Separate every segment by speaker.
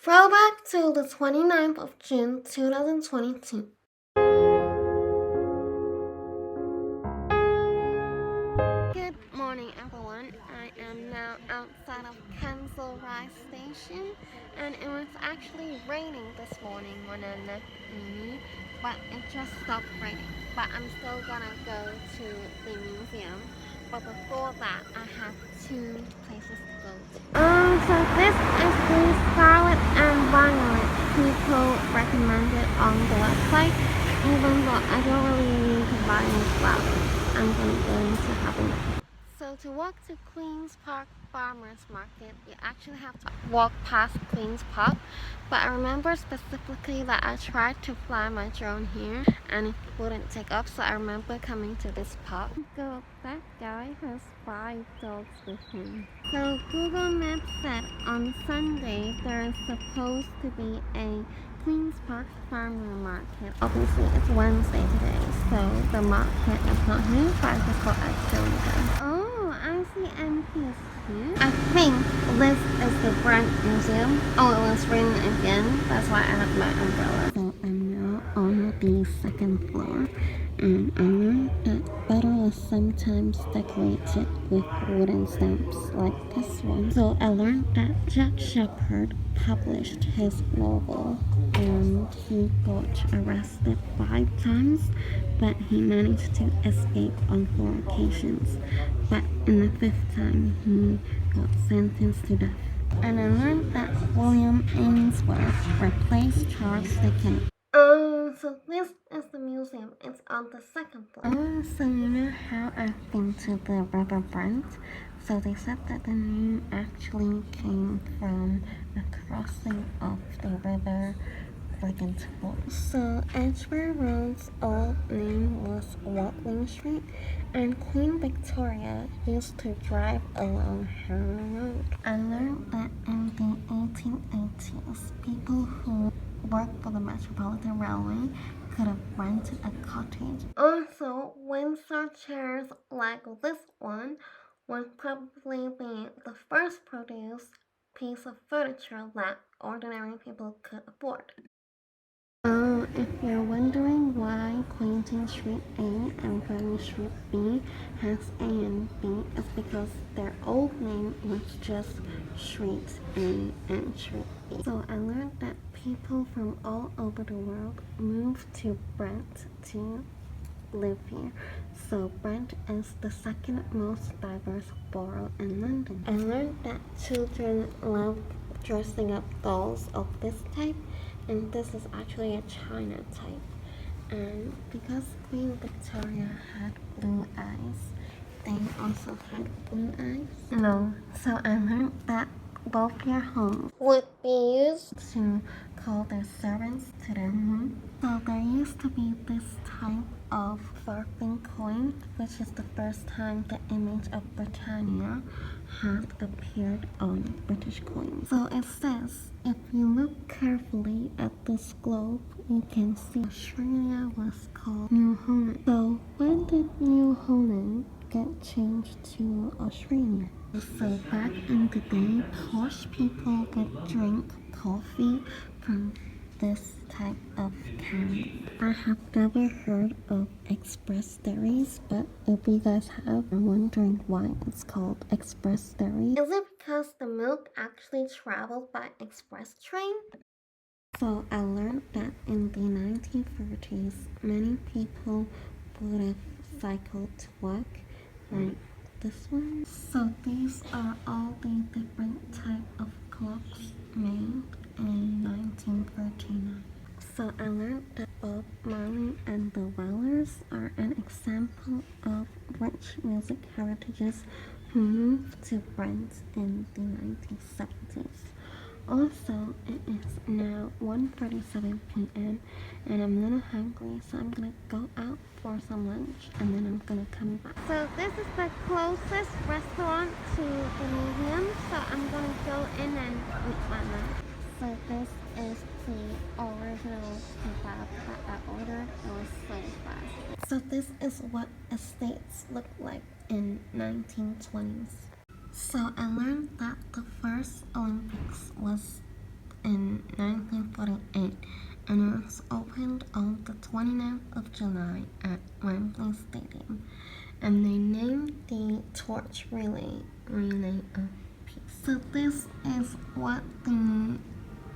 Speaker 1: Throwback to the 29th of June 2022. Good morning, everyone. I am now outside of Kensal Rise station, and it was actually raining this morning when I left uni, but it just stopped raining. But I'm still gonna go to the museum. But before that, I have two places to go to. So this is the Scarlet and Violet people recommended on the website. Even though I don't really need to buy any flowers, I'm gonna go into having it. So to walk to Queen's Park Farmers Market, you actually have to walk past Queen's Park. But I remember specifically that I tried to fly my drone here and it wouldn't take off, so I remember coming to this park. Go, that guy has 5 dogs with him. So Google Maps said on Sunday there is supposed to be a Queen's Park Farmer Market. Obviously it's Wednesday today, so the market is not here, but I just thought I'd show you guys. Oh, ICMP is here. I think this is the Brent Museum. Oh, it was raining again. That's why I have my umbrella. So I'm now on the second floor, and I learned that butter is sometimes decorated with wooden stamps like this one. So I learned that Jack Shepherd published his novel and he got arrested 5 times, but he managed to escape on 4 occasions. But in the 5th time, he got sentenced to death. And I learned that William Ainsworth replaced Charles Dickens. So this is the museum. It's on the 2nd floor. So you know how I've been to the River Brent? So they said that the name actually came from a crossing of the river Brigantine. So Edgware Road's old name was Watling Street, and Queen Victoria used to drive along her road. I learned that in the 1880s, people who worked for the Metropolitan Railway could have rented a cottage. Also, Windsor chairs like this one would probably be the first produced piece of furniture that ordinary people could afford. If you're wondering why Queenton Street A and Gurney Street B has A and B, it's because their old name was just Street A and Street B. So I learned that people from all over the world moved to Brent to live here. So Brent is the 2nd most diverse borough in London. I learned that children love dressing up dolls of this type, and this is actually a China type. And because Queen Victoria had blue eyes, they also had blue eyes. No, so I learned that welfare homes would be used to call their servants to their room. So there used to be this type of farthing coin, which is the first time the image of Britannia had appeared on British coins. So it says, if you look carefully at this globe, you can see Australia was called New Holland. So when did New Holland get changed to Australia? So back in the day, posh people would drink coffee from this type of can. I have never heard of express dairies, but if you guys have, I'm wondering why it's called express dairy. Is it because the milk actually traveled by express train? So I learned that in the 1930s, many people would have cycled to work, like this one. So these are all the different type of clocks made in 1939. So I learned that Bob Marley and the Wailers are an example of rich music heritages who moved to Brent in the 1970s. Also, it is now 1:37 p.m. and I'm a little hungry, so I'm gonna go out for some lunch and then I'm gonna come back. So this is the closest restaurant to the museum, so I'm gonna go in and eat my lunch. So this is the original kebab that I ordered. It was so fast. So this is what estates looked like in 1920s. So I learned that the first Olympics was in 1948 and it was opened on the 29th of July at Wembley Stadium. And they named the torch relay of peace. So this is what the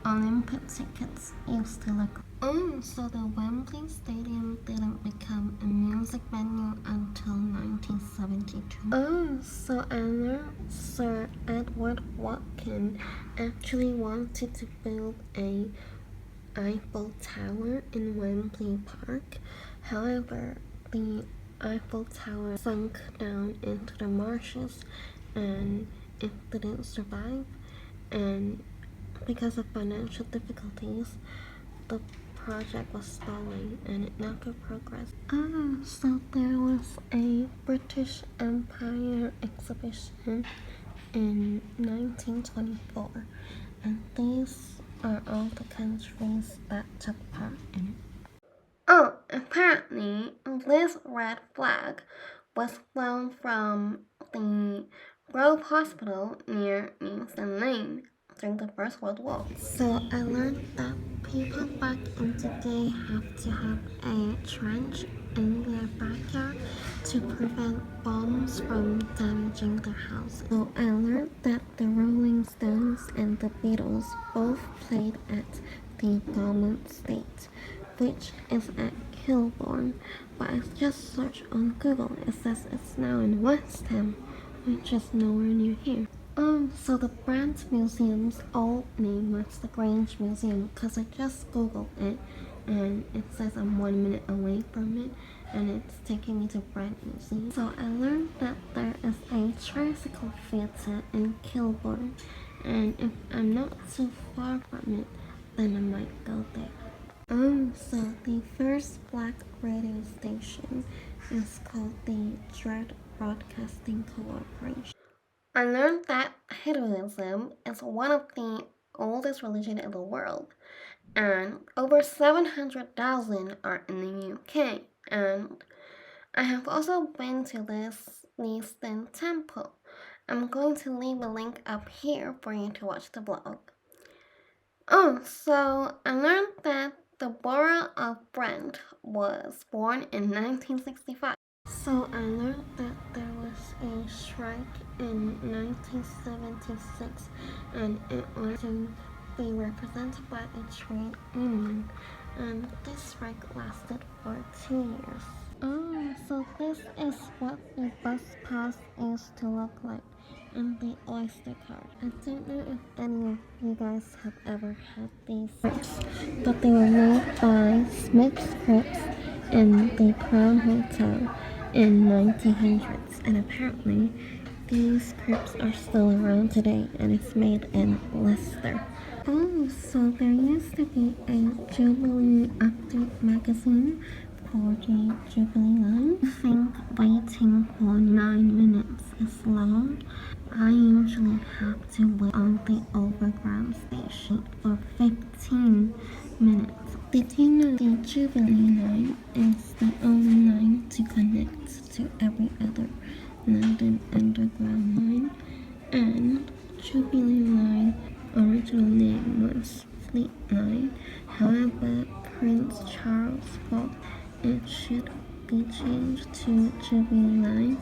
Speaker 1: Olympic tickets used to look like. Oh, so the Wembley Stadium didn't become a music venue until 1972. Oh, so I learned Sir Edward Watkin actually wanted to build a Eiffel Tower in Wembley Park. However, the Eiffel Tower sunk down into the marshes and it didn't survive, and because of financial difficulties, the project was stalling and it never progressed. Oh, so there was a British Empire exhibition in 1924, and these are all the countries that took part in it. Oh, apparently this red flag was flown from the Grove Hospital near Newton Lane during the First World War. So I learned that people back in the day have to have a trench in their backyard to prevent bombs from damaging their house. So I learned that the Rolling Stones and the Beatles both played at the Belmont State, which is at Kilbourne, but I just searched on Google. It says it's now in West Ham, which is nowhere near here. So the Brant Museum's old name was the Grange Museum because I just Googled it and it says I'm 1 minute away from it and it's taking me to Brant Museum. So I learned that there is a tricycle theatre in Kilbourne, and if I'm not too far from it, then I might go there. So the first black radio station is called the Dread Broadcasting Corporation. I learned that Hinduism is one of the oldest religions in the world, and over 700,000 are in the UK. And I have also been to this Eastern temple. I'm going to leave a link up here for you to watch the vlog. Oh, so I learned that the borough of Brent was born in 1965. So I learned that there was a strike in 1976 and it was to be represented by a trade union, and this strike lasted for 2 years. Oh, so this is what the bus pass used to look like and the Oyster card. I don't know if any of you guys have ever had these crepes, but they were made by Smith's Crepes in the Crown Hotel in 1900s, and apparently these crepes are still around today, and it's made in Leicester. Oh, so there used to be a Jubilee Update magazine for the Jubilee line. I think waiting for 9 minutes is long. I usually have to wait on the overground station for 15 minutes. Did you know the Jubilee line is the only line to connect to every other London Underground line? And Jubilee line original name was Fleet Line. However, Prince Charles thought it should be changed to Jubilee Line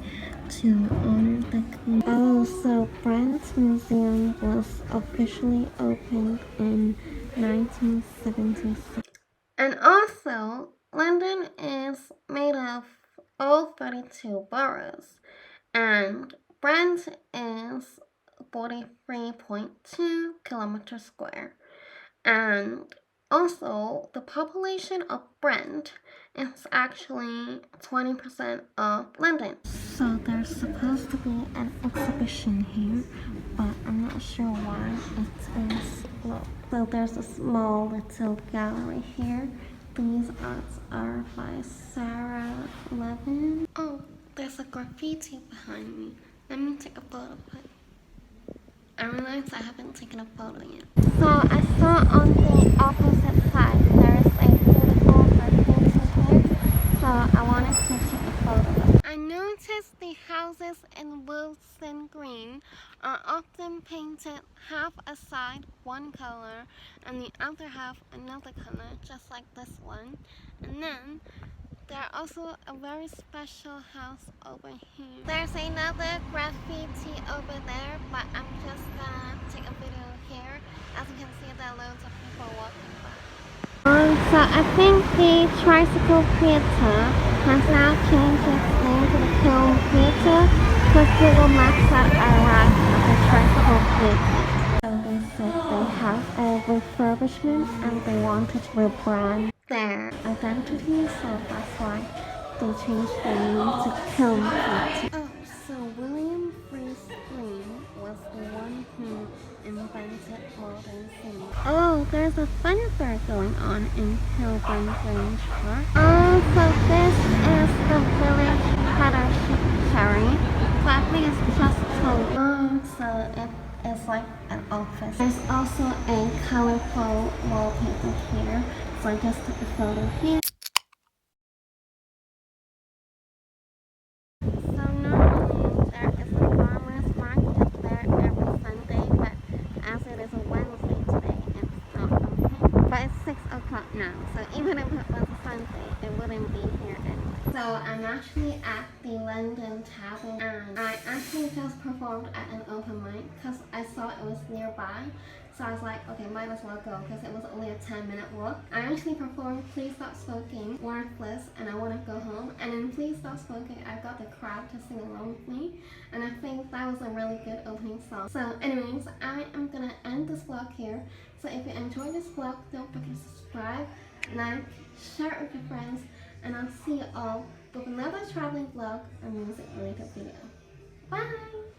Speaker 1: to honor the Queen. Oh, so Brant's Museum was officially opened in 1976. And also, London is made of all 32 boroughs, and Brent is 43.2 kilometers square. And also, the population of Brent is actually 20% of London. So there's supposed to be an exhibition here, but I'm not sure why it is closed. So there's a small little gallery here. These arts are by Sarah Levin. Oh, there's a graffiti behind me. Let me take a photo of it. I realized I haven't taken a photo yet. So I saw on the opposite side there is a beautiful graffiti here, so I wanted to take a photo. I noticed the houses houses in Wilson Green are often painted half a side one color and the other half another color, just like this one. And then there's also a very special house over here. There's another graffiti over there, but I'm just gonna take a video here. As you can see, there are loads of people walking by. So I think the Tricycle Theater has now changed its name to the Kiln Theater because Google Maps said I arrived at the Tricycle Theater. So they said they have a refurbishment and they wanted to rebrand their identity, so that's why they changed their name to Kiln Theater. Oh, so William Freeze Green was the one who invented modern cinema. Oh, there's a fun fair going on in Kilburn Grange Park. Oh, so this is the village Cherry. So I think it's just called. Oh, so it is like an office. There's also a colorful wallpaper here. So I just took a photo here. So normally there is a farmer's market there every Sunday, but as it is a Wednesday today, it's not open. But it's 6 o'clock now, so even if it was a Sunday, it wouldn't be here anyway. So I'm actually at the London Tavern, and I actually just performed at an open mic because I saw it was nearby. So I was like, okay, might as well go because it was only a 10-minute walk. I actually performed Please Stop Smoking, Worthless, and I Want to Go Home. And in Please Stop Smoking, I got the crowd to sing along with me. And I think that was a really good opening song. So anyways, I am going to end this vlog here. So if you enjoyed this vlog, don't forget to subscribe, like, share it with your friends. And I'll see you all with another traveling vlog or music related video. Bye!